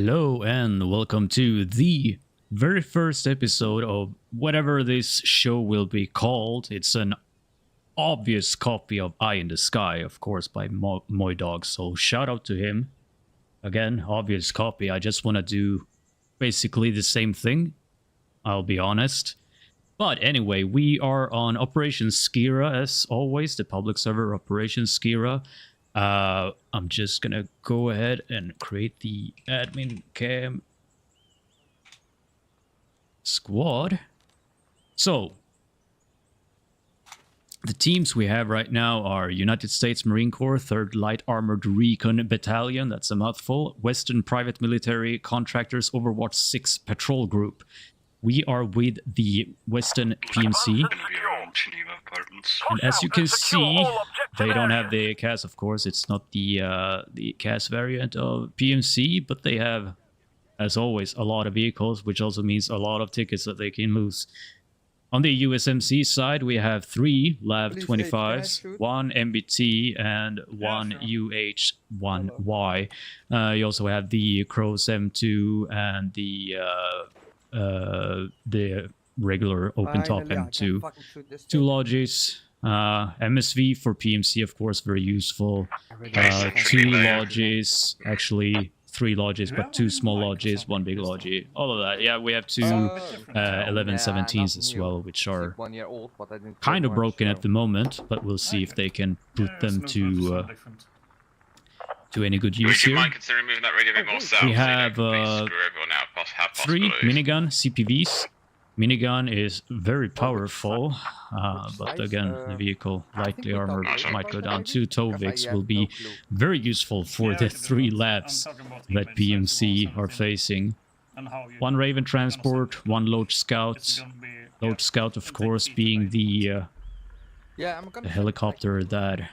Hello and welcome to the very first episode of whatever this show will be called. It's an obvious copy of Eye in the Sky, of course, by Moy Dog, so shout out to him. Again, obvious copy. I just want to do basically the same thing, I'll be honest. But anyway, we are on Operation Skira as always, the public server Operation Skira. I'm just gonna go ahead and create the admin cam squad. So, the teams we have right now are United States Marine Corps, 3rd Light Armored Recon Battalion, that's a mouthful, Western Private Military Contractors Overwatch 6 Patrol Group. We are with the Western PMC. And as you can see, they don't have the CAS, of course. It's not the CAS variant of PMC, but they have, as always, a lot of vehicles, which also means a lot of tickets that they can lose. On the USMC side, we have 3 LAV 25s, 1 MBT, and 1 UH1Y. You also have the Crows M2 and the regular open top M2. 2 lodges, MSV for PMC, of course, very useful. 2 lodges, actually 3 lodges, but 2 small lodges, 1 big lodge, all of that. Yeah, we have 2 1117s as well, which are kind of broken at the moment, but we'll see if they can put them to any good use here. We have 3 minigun CPVs. Minigun is very powerful, but again, the vehicle, lightly armored, might go down. 2 Tovics will be very useful for the 3 labs that PMC are facing. 1 Raven transport, 1 Loach Scout. Loach Scout, of course, being the helicopter that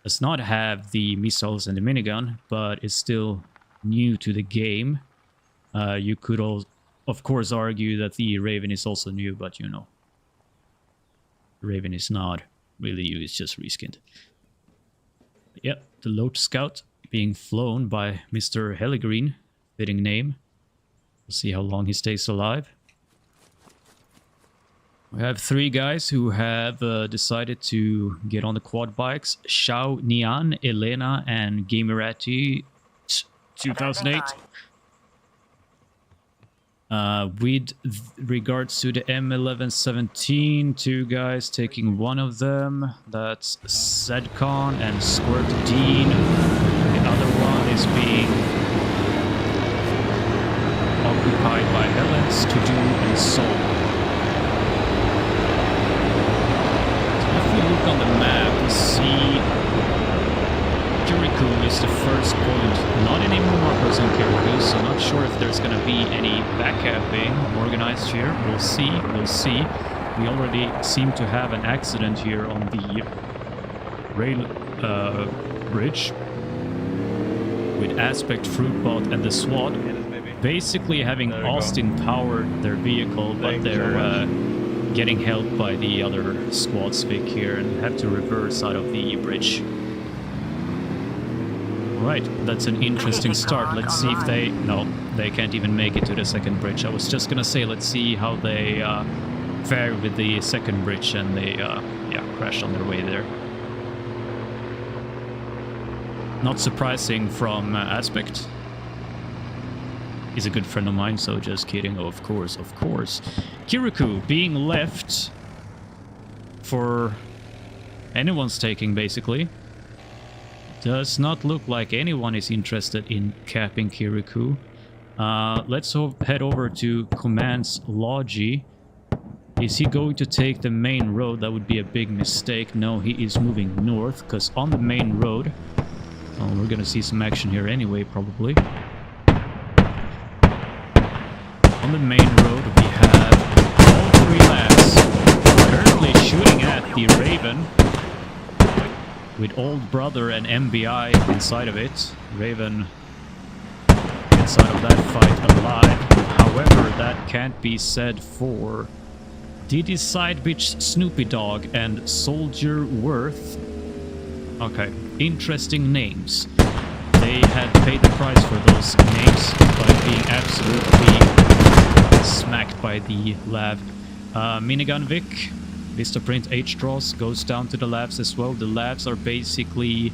does not have the missiles and the minigun, but is still new to the game. You could also, of course, argue that the Raven is also new, but you know, Raven is not really new, it's just reskinned. Yep, the Loach Scout being flown by Mr. Hellegreen, fitting name. We'll see how long he stays alive. We have 3 guys who have decided to get on the quad bikes. Xiao Nian, Elena, and Gamerati 2008. With regards to the M1117, 2 guys taking one of them. That's Zedcon and Squirt Dean. The other one is being occupied by Helens to do and Soul. So if we look on the map, we see Jericho is the first point, not anymore Person Jericho, so not sure if there's gonna be any backupping organized here. We'll see, we'll see. We already seem to have an accident here on the rail bridge with Aspect, Fruitbot, and the SWAT basically having Austin powered their vehicle, but they're getting helped by the other squads Vic here and have to reverse out of the bridge. Right, that's an interesting start. Let's see if they... No, they can't even make it to the second bridge. I was just gonna say, let's see how they fare with the second bridge, and they, crashed on their way there. Not surprising from Aspect. He's a good friend of mine, so just kidding. Oh, of course, of course. Kirikou being left for anyone's taking, basically. Does not look like anyone is interested in capping Kirikou. Let's head over to Command's Logi. Is he going to take the main road? That would be a big mistake. No, he is moving north, because on the main road... Oh, we're gonna see some action here anyway, probably. On the main road, we have all 3 labs currently shooting at the Raven, with Old Brother and MBI inside of it. Raven inside of that fight alive. However, that can't be said for Diddy Side Bitch Snoopy Dogg and Soldier Worth. Okay, interesting names. They they had paid the price for those names by being absolutely smacked by the lab. Minigun Vic, Vistaprint H-Draws goes down to the labs as well. The labs are basically...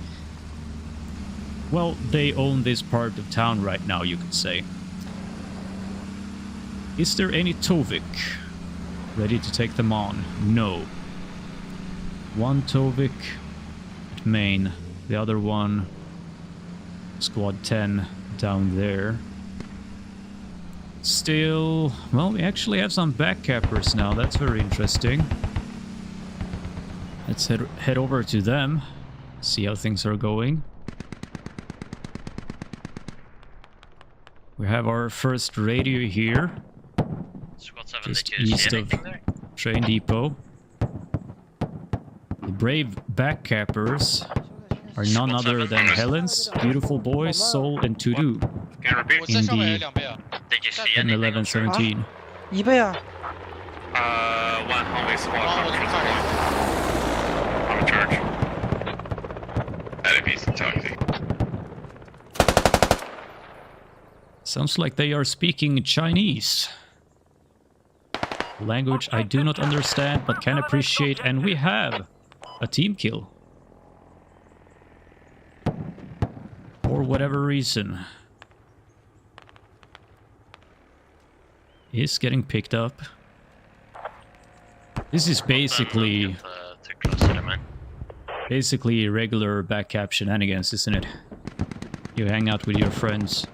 well, they own this part of town right now, you could say. Is there any Tovik ready to take them on? No. One Tovik at main, the other one, squad 10 down there. Still, well, we actually have some backcappers now, that's very interesting. Let's head over to them, see how things are going. We have our first radio here, just east of train depot. The brave backcappers are none other than Helens, Beautiful Boys, Soul, and Tudu in the 11-17. 1倍啊 one hallway squad on a charge. Enemies attacking. Sounds like they are speaking Chinese. Language I do not understand but can appreciate, and we have a team kill. For whatever reason. Is getting picked up. This is basically regular backcap shenanigans, isn't it? You hang out with your friends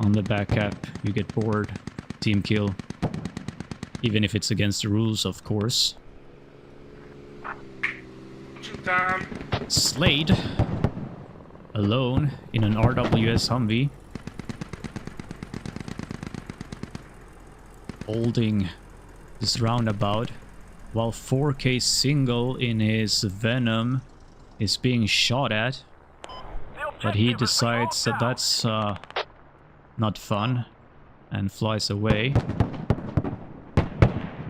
on the backcap, you get bored, team kill. Even if it's against the rules, of course. Slade, alone in an RWS Humvee, holding this roundabout, while 4K single in his Venom is being shot at. But he decides that that's not fun and flies away.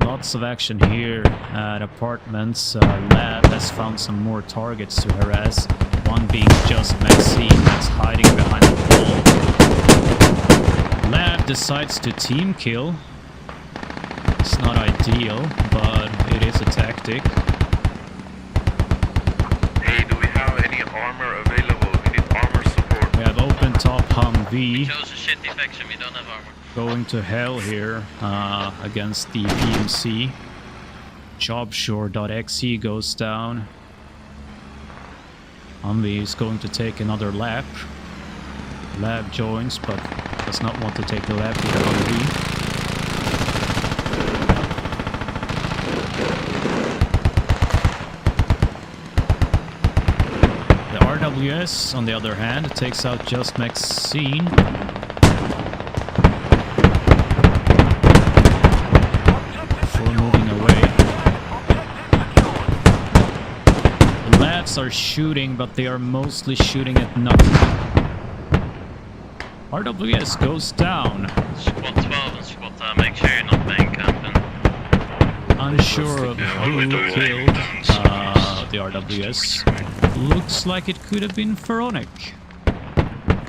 Lots of action here at apartments. Lab has found some more targets to harass. One being just Maxine, that's hiding behind the wall. Lab decides to team kill. It's not ideal, but it is a tactic. Hey, do we have any armor available? We need armor support. We have open top Humvee. We chose a shitty faction, we don't have armor. Going to hell here against the PMC. Jobshore.exe goes down. Humvee is going to take another lap. Lab joins, but does not want to take the lap with the Humvee. The RWS, on the other hand, takes out just Maxine. Are shooting, but they are mostly shooting at nothing. RWS goes down. Squad 12 and squad make sure you're not main camping. Unsure of who killed the RWS. Looks like it could have been Pharaonic.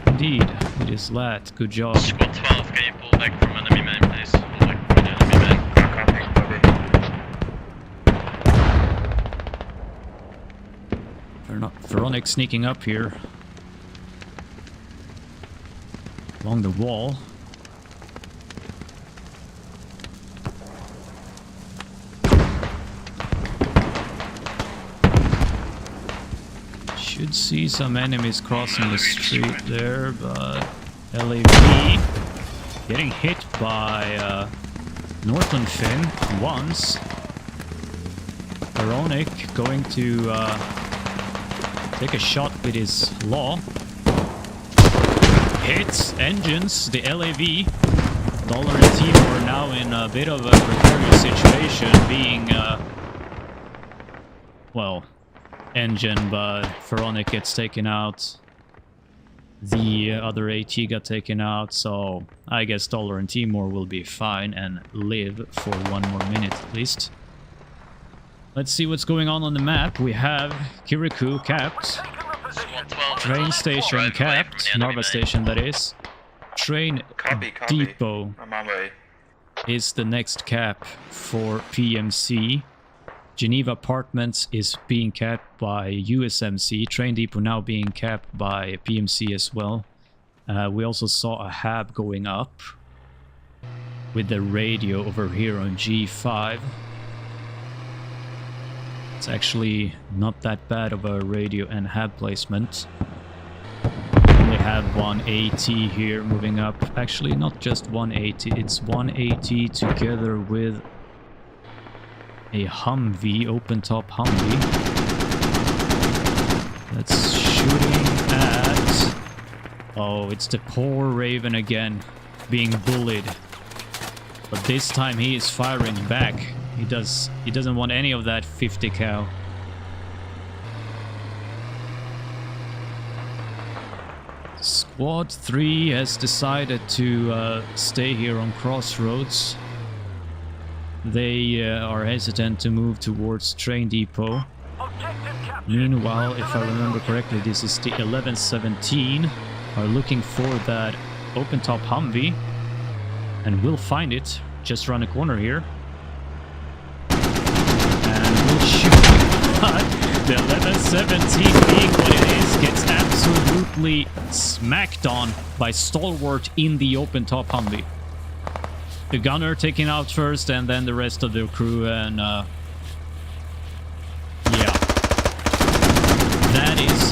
Indeed, it is Lat. Good job. Squad 12, can you pull back from enemy main, please? Pull back from the enemy main. Pharaonic sneaking up here along the wall. Should see some enemies crossing the street there, but LAV getting hit by Northland Finn once. Pharaonic going to take a shot with his law. Hits engines, the LAV. Dollar and team are now in a bit of a precarious situation, being, well, engine, but Pharaonic gets taken out. The other AT got taken out, so I guess Dollar and Timor will be fine and live for one more minute at least. Let's see what's going on the map. We have Kirikou capped. Squad 12. Train station Right away capped, from the enemy, Narva mate. station that is. Train Copy. depot I'm on my way. is the next cap for PMC. Geneva Apartments is being capped by USMC. Train depot now being capped by PMC as well. We also saw a hab going up with the radio over here on G5. It's actually not that bad of a radio and hab placement. Only have one AT here moving up. Actually, not just one AT, it's one AT together with a Humvee, open top Humvee. That's shooting at... Oh, it's the poor Raven again, being bullied. But this time he is firing back. He doesn't want any of that 50 cal. Squad 3 has decided to stay here on Crossroads. They are hesitant to move towards train depot. Meanwhile, if I remember correctly, this is the 1117. Are looking for that open top Humvee. And we'll find it just around the corner here. And we'll shoot it. But the 1117, being what it is, gets absolutely smacked on by Stalwart in the open top Humvee. The gunner taken out first, and then the rest of the crew, and yeah. That is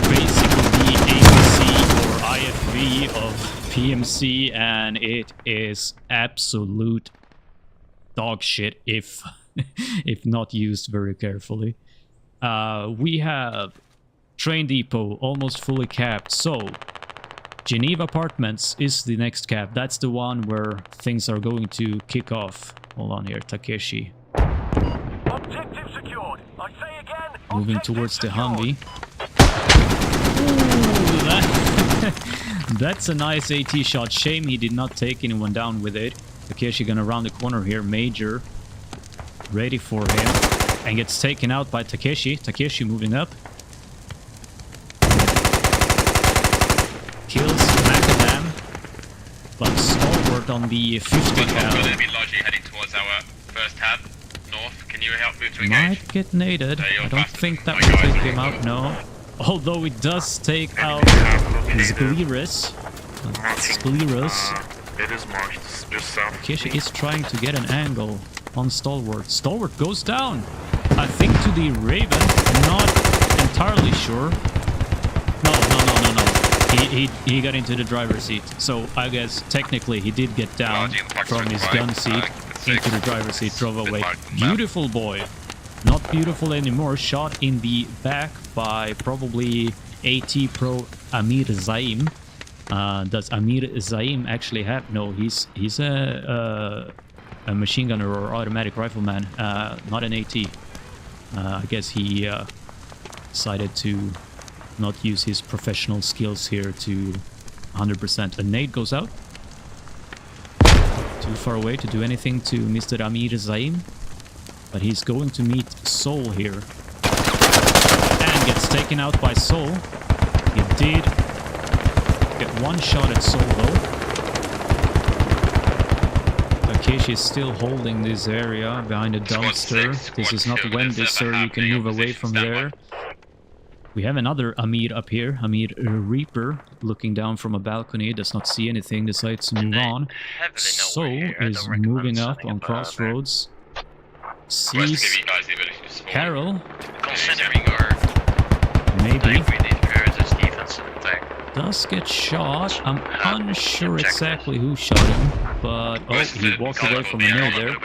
basically the APC or IFV of PMC, and it is absolute dog shit if if not used very carefully. We have train depot almost fully capped, so Geneva Apartments is the next cap. That's the one where things are going to kick off. Hold on here, Takeshi. Objective secured. I say again. Moving towards the Humvee. Ooh, that's a nice AT shot. Shame he did not take anyone down with it. Takeshi gonna round the corner here. Major ready for him. And gets taken out by Takeshi. Takeshi moving up. Kills Macadam. But Stalwart on the 50 cal. We're going to be largely heading towards our first hab, north. Can you help move to engage? Might get naded. I don't think that will take him out, no. Although it does take out Skleros. It is marked just south. Takeshi is trying to get an angle on Stalwart. Stalwart goes down. I think to the Raven. Not entirely sure. No. He got into the driver's seat. So I guess technically he did get down from his gun seat into the driver's seat, drove away. Beautiful boy. Not beautiful anymore. Shot in the back by probably AT Pro Amir Zaim. Does Amir Zaim actually have? No, he's a machine gunner or automatic rifleman, not an AT. I guess he decided to not use his professional skills here to 100%. A nade goes out. Too far away to do anything to Mr. Amir Zaim. But he's going to meet Soul here. And gets taken out by Soul. He did get one shot at Soul though. Takeshi is still holding this area behind a dumpster. This is not Wendy, sir. You can move away from there. We have another Amir up here. Amir Reaper looking down from a balcony. Does not see anything. Decides to move on. Soul is moving up on Crossroads. Sees Carol. Considering our Maybe. we need Curtis defense and thing. Does get shot. I'm unsure exactly who shot him. But, oh, he walked away from a nail there.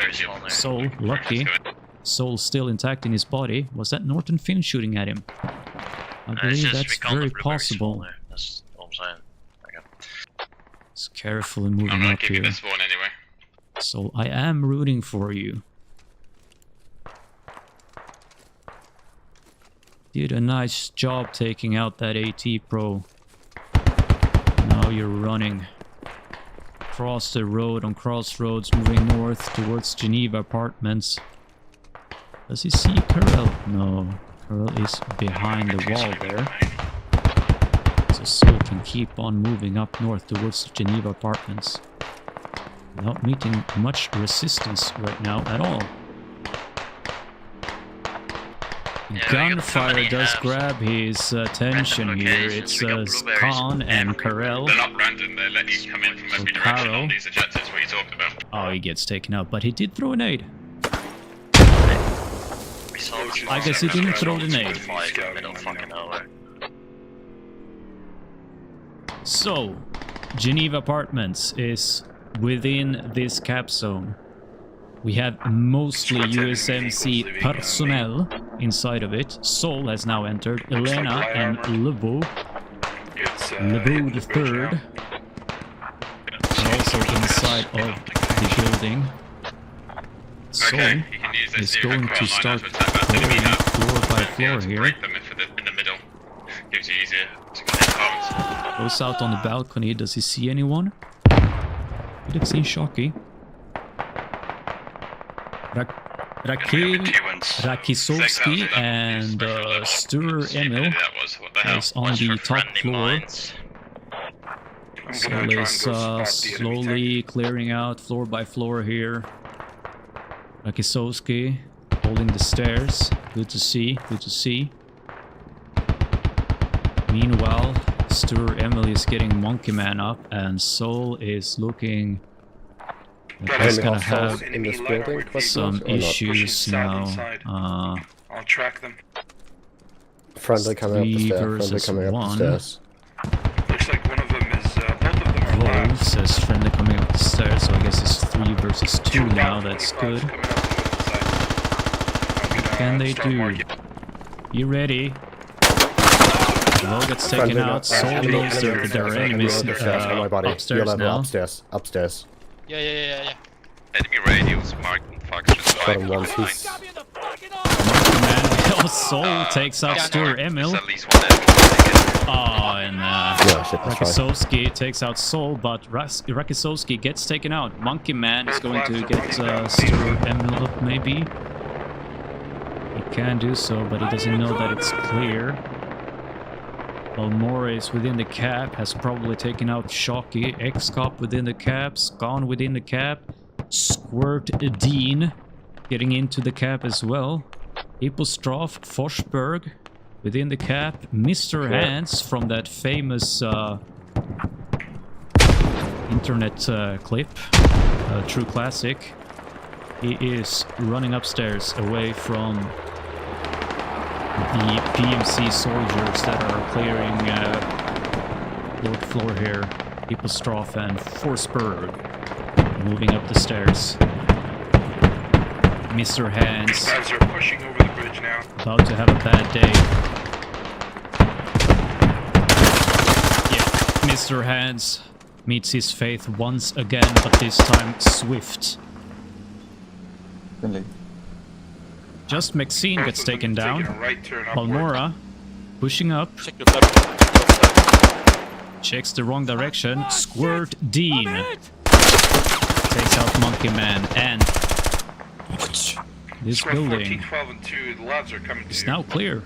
Soul, lucky. Soul still intact in his body. Was that Norton Finn shooting at him? I believe that's very possible. That's all I'm saying. Okay. Just carefully moving up here. This one anyway. So I am rooting for you. Did a nice job taking out that AT Pro. Now you're running across the road on Crossroads, moving north towards Geneva Apartments. Does he see Carol? No. Carol is behind the wall there. So Sol can keep on moving up north towards the Geneva apartments without meeting much resistance right now at all. Gunfire does grab his attention here. It's Khan and Karel. They're not random, they let you come in from every direction on these objectives. What are you talking about? Oh, he gets taken out, but he did throw a nade. I guess he didn't throw the nade. So, Geneva Apartments is within this cap zone. We have mostly USMC personnel inside of it. Sol has now entered. Elena and Levo. Levo the third are also inside of the building. Sol is going to start clearing floor by floor here. Goes out on the balcony. Does he see anyone? Could have seen Shocky. Rakisovsky and Stur Emil is on the top floor. Sol is slowly clearing out floor by floor here. Rakisovsky holding the stairs. Good to see, good to see. Meanwhile, Stur Emil is getting Monkey Man up, and Sol is looking... He's gonna have in this building, some issues now. I'll track them. Friendly coming up the stairs. Friendly coming up the stairs. Looks like one of them is. Both of them are Wolf says friendly coming up the stairs, so I guess it's 3 versus 2 now. That's good. What can they do? You ready? Low gets taken out. Sol knows there are enemies upstairs now. Upstairs. Yeah. Enemy radios marking factions. Got him once. He's... Oh, Sol takes out Stur Emil. Oh, and Rakisovsky takes out Sol, but Rakisovsky gets taken out. Monkey Man is going to get Stur Emil up, maybe. He can do so, but he doesn't know that it's clear. Almora is within the cap, has probably taken out Shocky. X-Cop within the cap, Scan within the cap. Squirt Dean getting into the cap as well. Apostroph Forsberg within the cap. Mr. Hands from that famous internet clip, true classic. He is running upstairs away from the PMC soldiers that are clearing fourth floor here. Apostroph and Forsberg moving up the stairs. Mr. Hands guys are pushing over the bridge now. About to have a bad day. Yeah, Mr. Hands meets his fate once again, but this time swift. Just Maxine gets taken down. Almora pushing up. Checks the wrong direction. Squirt Dean takes out Monkey Man, and this building is now clear.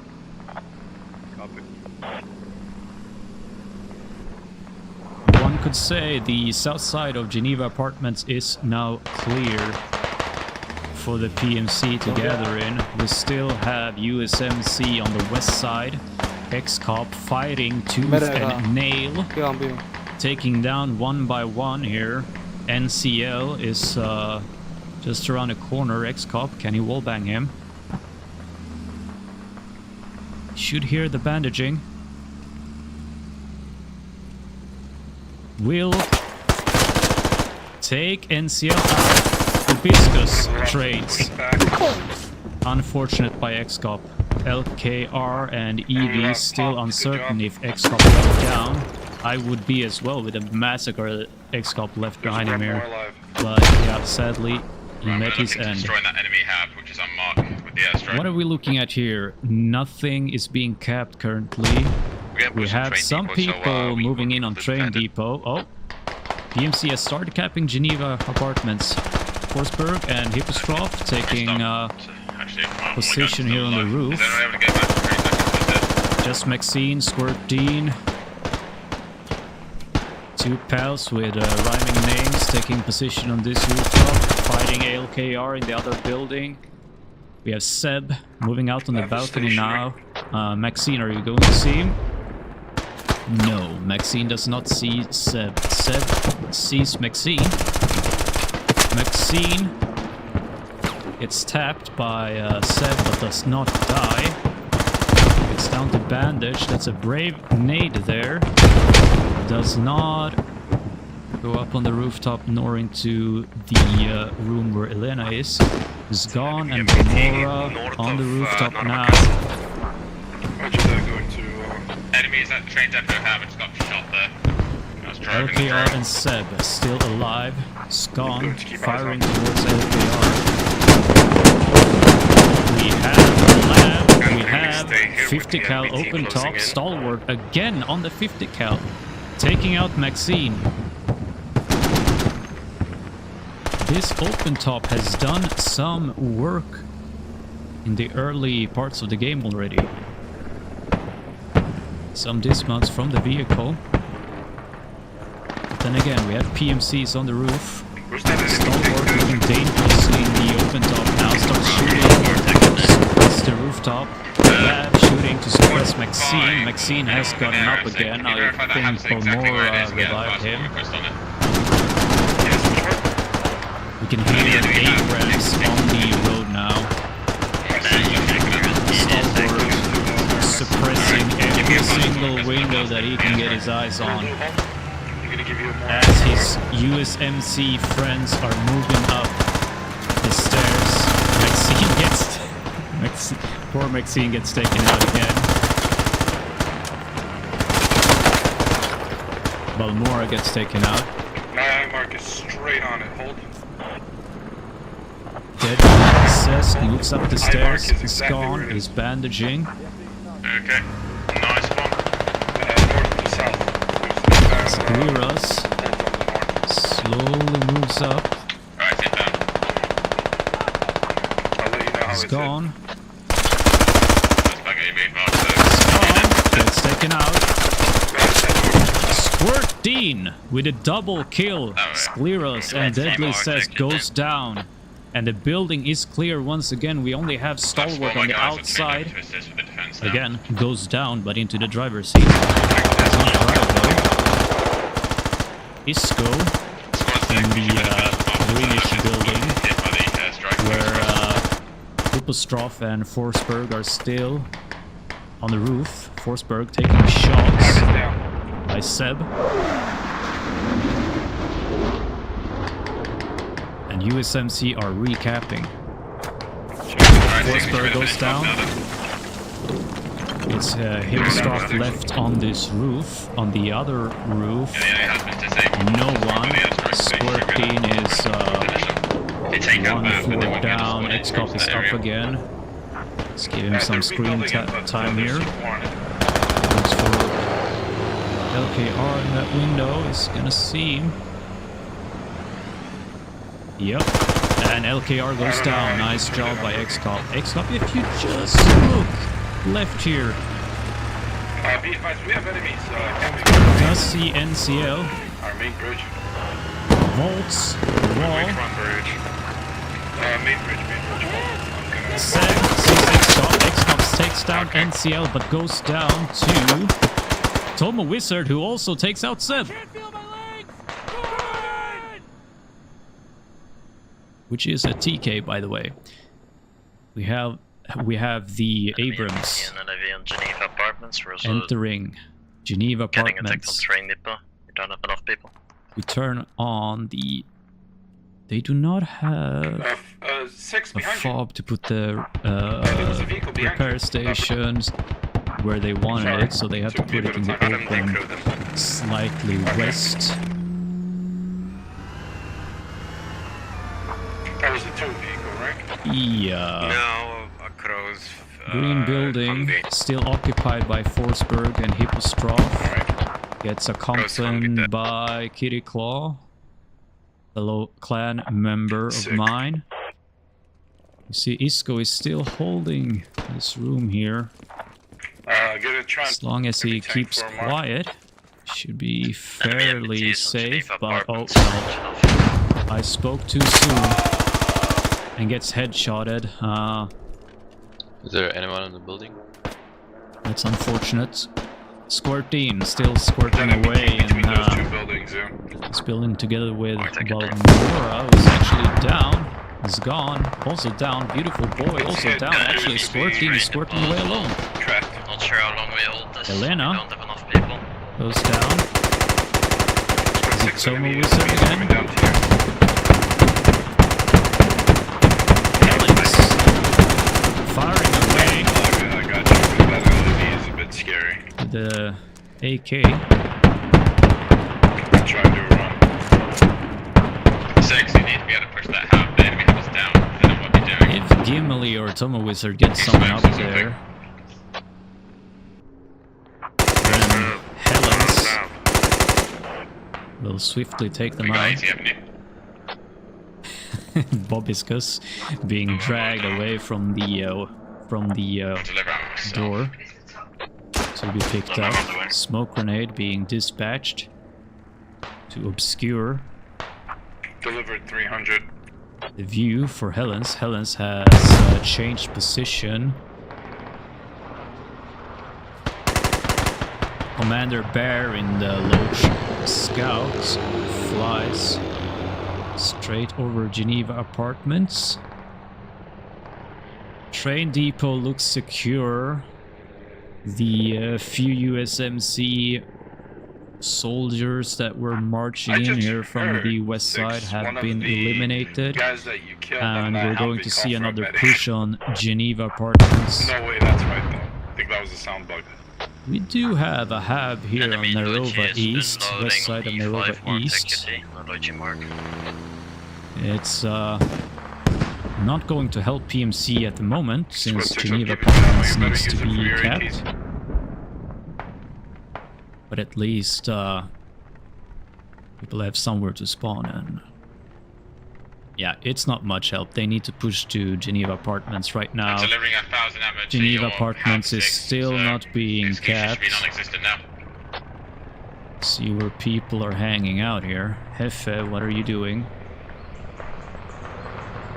One could say the south side of Geneva Apartments is now clear for the PMC to gather in. We still have USMC on the west side. X-Cop fighting tooth and nail. Taking down one by one here. NCL is just around the corner. X-Cop, can he wallbang him? Should hear the bandaging. Will take NCL out. Hibiscus trades. Unfortunate by X-Cop. LKR and EV still uncertain if X-Cop went down. I would be as well with a massacre that X-Cop left behind him here. But yeah, sadly, he met his end. That enemy hab, which is unmarked with the airstrike. What are we looking at here? Nothing is being capped currently. We have some people moving in on train depot. Oh, PMC has started capping Geneva Apartments. Forsberg and Hippostroph taking position here on the roof. Just Maxine, Squirt Dean Two pals with rhyming names taking position on this rooftop, fighting LKR in the other building. We have Seb moving out on the balcony now. Maxine, are you going to see him? No, Maxine does not see Seb. Seb sees Maxine. Maxine gets tapped by Seb but does not die. It's down to bandage. That's a brave nade there. Does not go up on the rooftop nor into the room where Elena is gone, and Mora on the rooftop now. Roger that, going to... Enemies at train depot haven't got shot there. I was driving LKR and Seb are still alive. Scon firing towards LKR. We have lab. We have 50 cal open top. Stalwart again on the 50 cal. Taking out Maxine. This open top has done some work in the early parts of the game already. Some dismounts from the vehicle. But then again, we have PMCs on the roof. Stalwart moving dangerously in the open top now. Starts shooting. Suppress the rooftop. Lab shooting to suppress Maxine. Maxine has gotten up again. I think Palmora revived him. We can hear Abrams on the road now. Stalwart suppressing every single window that he can get his eyes on. As his USMC friends are moving up the stairs, poor Maxine gets taken out again. Balmora gets taken out. My eye mark is straight on it. Hold. Dead says moves up the stairs. Is gone. Is bandaging. Okay. Nice one. North to south. Squirrels slowly moves up. Right, sit down. I'll let you know how Is it's gone. That's back at your main mark, so... Gets taken out. Squirt Dean with a double kill. Scleros and Deadly says goes down. And the building is clear once again. We only have Stalwart on the outside. Again, goes down, but into the driver's seat. Does not drive though. Isco in the greenish building, where Upostroph and Forsberg are still on the roof. Forsberg taking shots by Seb. And USMC are recapping. Forsberg goes down. It's Hillstroff left on this roof. On the other roof, no one. Squirtin is 1-4 down. X-Cop is up again. Let's give him some screen time here. Looks for LKR in that window. Is gonna see him. Yep, and LKR goes down. Nice job by X-Cop. X-Cop, if you just look left here. Be advised, we have enemies. Does see NCL. Our main bridge. Vaults the wall. Main bridge. Seb sees X-Cop. X-Cop takes down NCL, but goes down to Tomo Wizard, who also takes out Seb. Which is a TK, by the way. We have the Abrams entering Geneva Apartments. We turn on the... They do not have a fob to put the repair stations where they wanted it, so they have to put it in the open, slightly west. That was the tow vehicle, right? Yeah. No, a crow's... Green building, still occupied by Forsberg and Hippostroph. Gets accompanied by Kitty Claw, fellow clan member of mine. You see, Isco is still holding this room here. As long as he keeps quiet, Should be fairly safe, but oh no. I spoke too soon. And gets headshotted. Is there anyone in the building? That's unfortunate. Squirting, still squirting away, and he's building together with Balmora, who's actually down. He's gone. Also down. Beautiful boy. Also down. Actually, squirting is squirting away alone. Not sure how long we hold this. Elena We don't have enough people. goes down. Is it Tomo Wizard again? Alex firing away. I got you. That LED is a bit scary. The AK. I'm trying to run. 6, you need to be able to push that hub. The enemy hub is down. I don't know what you're doing. If Gimli or Tomo Wizard gets someone up there, then Helens will swiftly take them We got out. 80, haven't you? Bobiscus being dragged away from the Deliver out myself. door to be picked up. Smoke grenade being dispatched to obscure Delivered 300. the view for Helens. Helens has changed position. Commander Bear in the Loach Scout flies straight over Geneva Apartments. Train depot looks secure. The few USMC soldiers that were marching in here from the west side have been eliminated, and we're going to see another push on Geneva Apartments. No way, that's right though. I think that was a sound bug. We do have a hab here on Narva East, west side of Narva East. It's not going to help PMC at the moment, since Geneva Apartments needs to be kept. But at least people have somewhere to spawn in. Yeah, it's not much help. They need to push to Geneva Apartments right now. I'm delivering 1,000 ammo to Geneva your Apartments is 6, still so not being excuses kept. should be non-existent now. See where people are hanging out here. Hefe, what are you doing?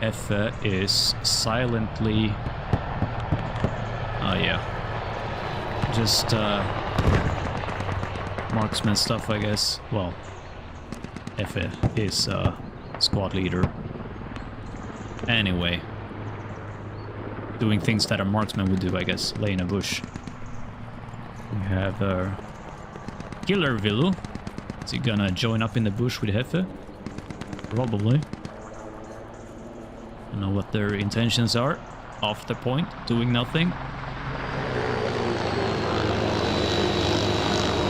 Hefe is silently... Oh yeah. Just marksman stuff, I guess. Well, Hefe is squad leader. Anyway. Doing things that a marksman would do, I guess. Lay in a bush. We have Killer Villu. Is he gonna join up in the bush with Hefe? Probably. I don't know what their intentions are. Off the point, doing nothing.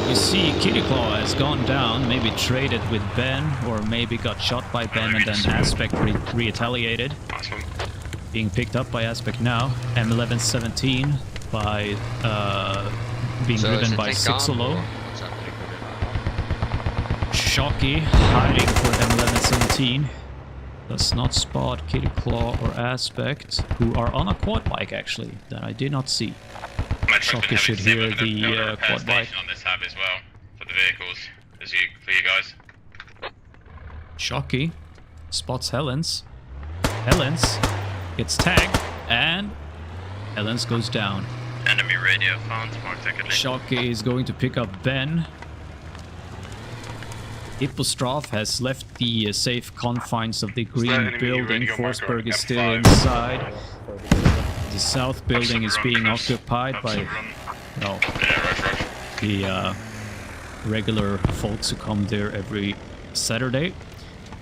You see, Kitty Claw has gone down, maybe traded with Ben, or maybe got shot by Ben and then Aspect retaliated. Being picked up by Aspect now. M1117 by being driven by Sixolo. Shocky hiding for M1117. Does not spot Kitty Claw or Aspect, who are on a quad bike actually, that I did not see. Shocky should hear the quad bike. On this hub as well, for the vehicles, for you guys. Shocky spots Helens. Helens gets tagged, and Helens goes down. Enemy radio found, marked ticket. Shocky is going to pick up Ben. Hippostroph has left the safe confines of the green building. Forsberg is still inside. The south building is being occupied by the regular folks who come there every Saturday.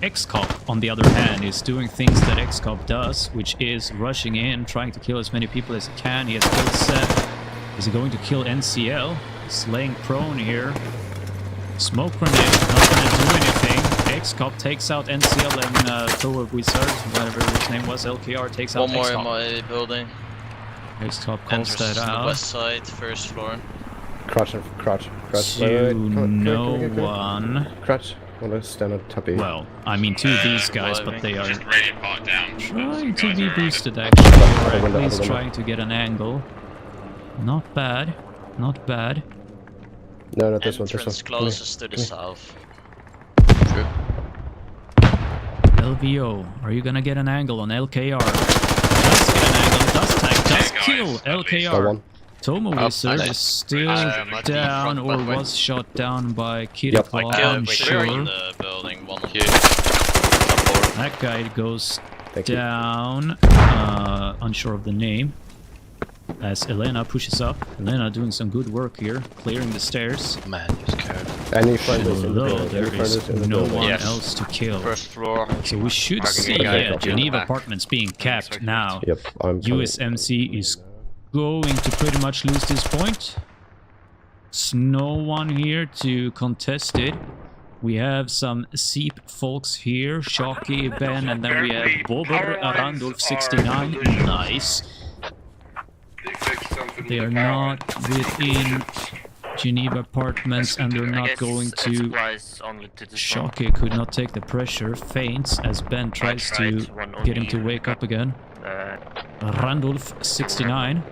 XCOP, on the other hand, is doing things that XCOP does, which is rushing in, trying to kill as many people as he can. He has killed Seth. Is he going to kill NCL? He's laying prone here. Smoke grenade, not gonna do anything. XCOP takes out NCL and Tower Wizard, whatever his name was. LKR takes out One more XCOP. in my building. XCOP calls that On the out. west side, first floor. Crouch. To no one. Crouch. Want to stand on top of you. Well, I mean to these guys, but they are Just radio part down. trying to be boosted actually, or at least trying to get an angle. Not bad. Not bad. No, not this one. This one. Entrance closest to the south. True. LVO, are you gonna get an angle on LKR? Does get an angle, does tag, does kill Got LKR. one. Tomo Wizard nice. is still might be down front, or by the way. was shot down by Yep. Kirikwa, Killed I'm three sure. in the building, one on Here. Top That guy goes Thank you. down, unsure of the name, as Elena pushes up. Elena doing some good work here, clearing the stairs. floor. Man, you're scared. Any friendlies in the Although building? there Any is friendlies in the no building? one Yes. else to kill. first floor. So we should see, Okay, yeah, copy. Geneva Back. Apartments being capped now. Yep. I'm coming. USMC is going to pretty much lose this point. There's no one here to contest it. We have some Seep folks here, Shocky, Ben, and then we have Bobber, Randolph 69. Nice. They are not within Geneva Apartments and they're not going to... Shocky could not take the pressure, feints as Ben tries to get him to wake up again. Randolph 69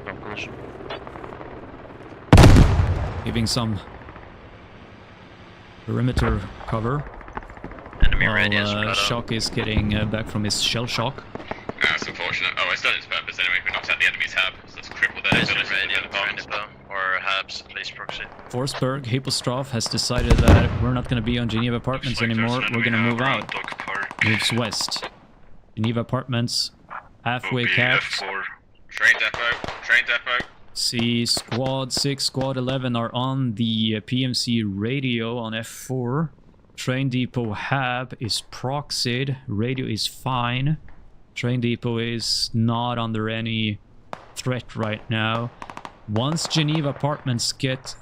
giving some perimeter cover while Shock is getting back from his shell shock. That's unfortunate. Oh, it's done its purpose anyway. We knocked out the enemy's hab, so it's crippled their Or Habs, please proxy. Forsberg, Hippostroph has decided that we're not going to be on Geneva Apartments anymore, we're going to move out. Moves west. Geneva Apartments, halfway capped. Train depot. See, Squad 6, Squad 11 are on the PMC radio on F4. Train Depot Hab is proxied, radio is fine. Train Depot is not under any threat right now. Once Geneva Apartments gets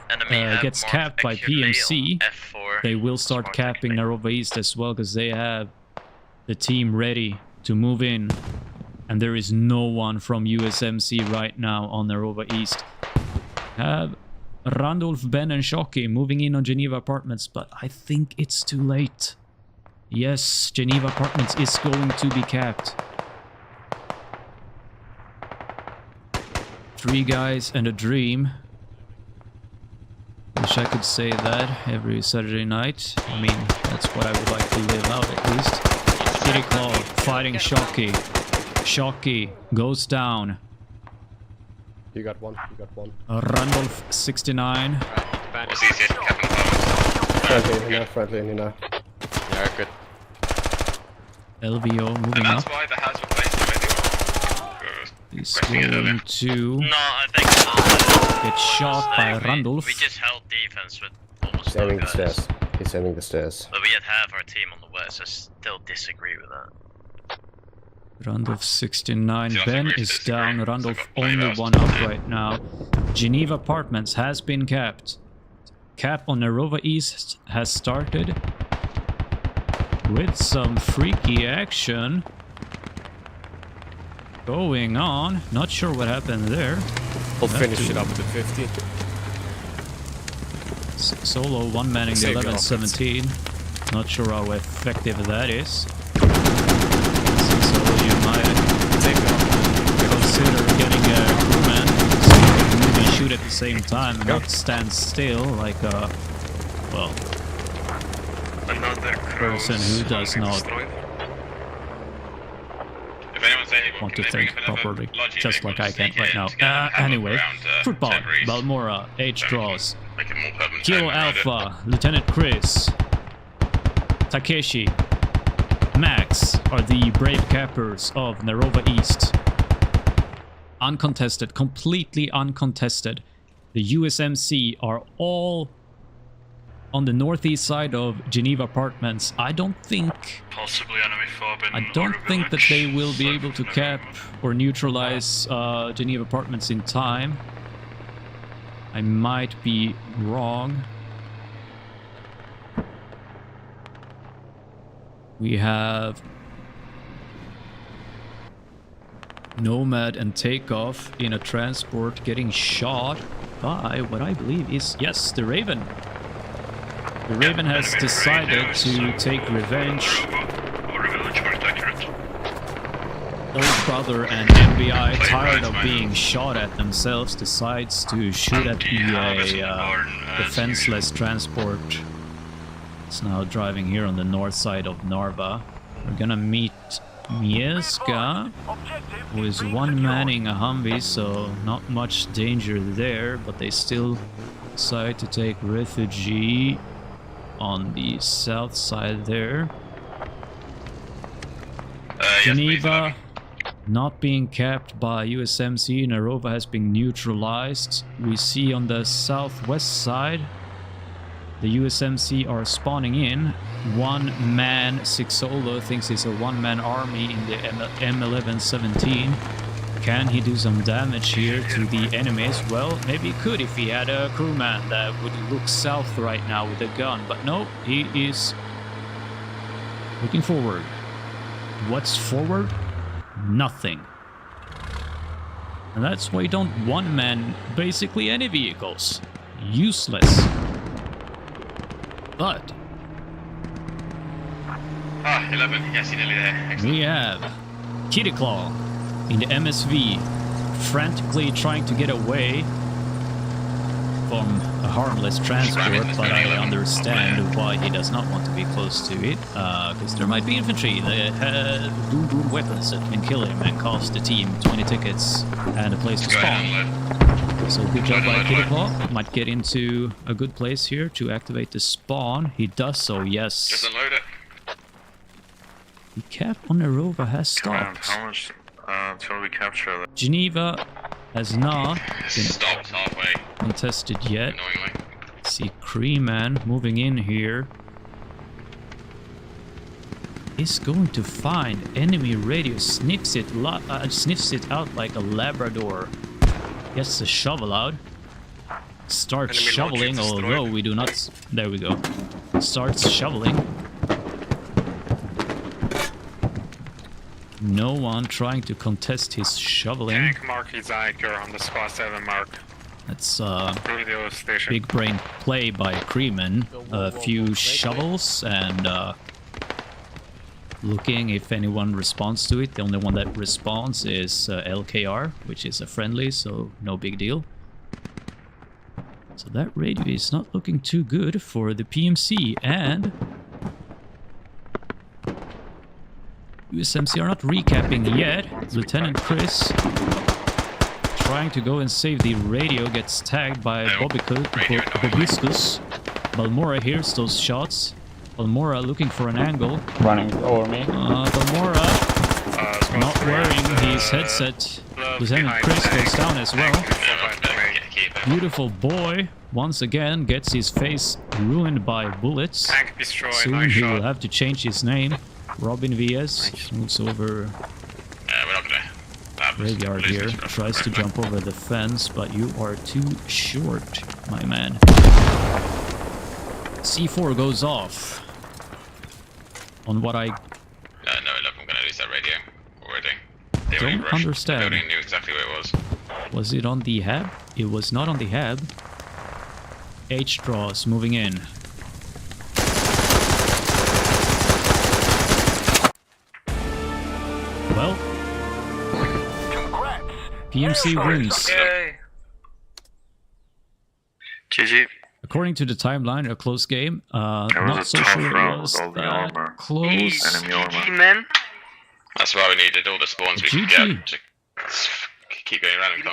capped by PMC, they will start capping Narva East as well, because they have the team ready to move in. And there is no one from USMC right now on Narva East. Have Randolph, Ben, and Shocky moving in on Geneva Apartments, but I think it's too late. Yes, Geneva Apartments is going to be capped. 3 guys and a dream. Wish I could say that every Saturday night. I mean, that's what I would like to live out at least. Kirikwa fighting Shocky. Shocky goes down. You got one. You got one. Randolph 69. What's easiest? Captain Powers. Friendly, you know. Yeah, good. LVO And moving that's up. why the has were placed already. He's going to No, I think so. get shot by Randolph. We just held defense with almost He's no aiming the guys. stairs. He's aiming the stairs. But we had half our team on the west, I still disagree with that. Randolph 69. See, I Ben think we is disagree. down. So Randolph got plenty only of one us. up right now. Geneva Apartments has been capped. Cap on Narva East has started with some freaky action going on. Not sure what happened there. We'll finish it up with the 50. Solo one manning the Save your 11-17. Not sure how effective that is. Solo, you might Take it off. consider getting a crewman so you can move and shoot at the same time and not stand still like a, well, Another person who does not If anyone's able, want can to they bring think up another properly, logic just maybe like I we'll can sneak right in now. to get a Anyway, around, football, February's. Balmora, H draws. Make it more permanent. Kilo Alpha, Lieutenant Chris, Takeshi, Max are the brave cappers of Narva East. Uncontested, completely uncontested. The USMC are all on the northeast side of Geneva Apartments. I don't think that they will be able to cap or neutralize Geneva Apartments in time. I might be wrong. We have Nomad and Takeoff in a transport getting shot by what I believe is, yes, the Raven. The Raven has decided to take revenge old brother and MBI, tired of being shot at themselves, decides to shoot at the defenseless transport. It's now driving here on the north side of Narva. We're gonna meet Mieska, who is one manning a Humvee, so not much danger there, but they still decide to take refugee on the south side there. Geneva not being capped by USMC, Narva has been neutralized. We see on the southwest side the USMC are spawning in. One man, Sixolo thinks it's a one-man army in the M1117. Can he do some damage here to the enemies? Well, maybe he could if he had a crewman that would look south right now with a gun. But no, he is looking forward. What's forward? Nothing. And that's why you don't one-man basically any vehicles. Useless. But 11. Yes, you're nearly there. Excellent. we have Kitty Claw in the MSV, frantically trying to get away from a harmless transport, but I understand why he does not want to be close to it, because there might be infantry that have boom weapons that can kill him and cost the team 20 tickets and a place to spawn. So good job by Kitty Claw. Might get into a good place here to activate the spawn. He does so, yes. Just unload it. The cap on Narva has stopped. How much until we capture that? Geneva has not been Stopped halfway, contested yet. annoyingly. See Creeman moving in here. Is going to find enemy radio, sniffs it out like a Labrador. Gets the shovel out. Starts Enemy shoveling, launcher although destroyed. we do not. There we go. Starts shoveling. No one trying to contest his shoveling. Tank mark is anchor on the spot 7 mark. That's Radio station. big brain play by Creeman. A few shovels and looking if anyone responds to it. The only one that responds is LKR, which is a friendly, so no big deal. So that radio is not looking too good for the PMC, and USMC are not recapping yet. Lieutenant Chris trying to go and save the radio, gets tagged by Bobiscus. Balmora hears those shots. Balmora looking for an angle. Running over me. Balmora not wearing his headset. Lieutenant Chris goes down as well. Beautiful boy once again gets his face ruined by bullets. Tank destroyed. Soon Nice he shot. will have to change his name. Robin VS moves over We're not gonna. graveyard here. Tries to jump over the fence, but you are too short, my man. C4 goes off. On what I No, 11, I'm gonna lose that radio already. They Don't already rushed. understand. The building knew exactly where it was. was it on the hab? It was not on the hab. H draws moving in. Well, Congrats. PMC wins. Yay! GG. According to the timeline, a close game. It was Not a so tough sure it round was with all the that armor. close. Enemy armor. Men. That's why we needed all the spawns we could GG. get to keep going around and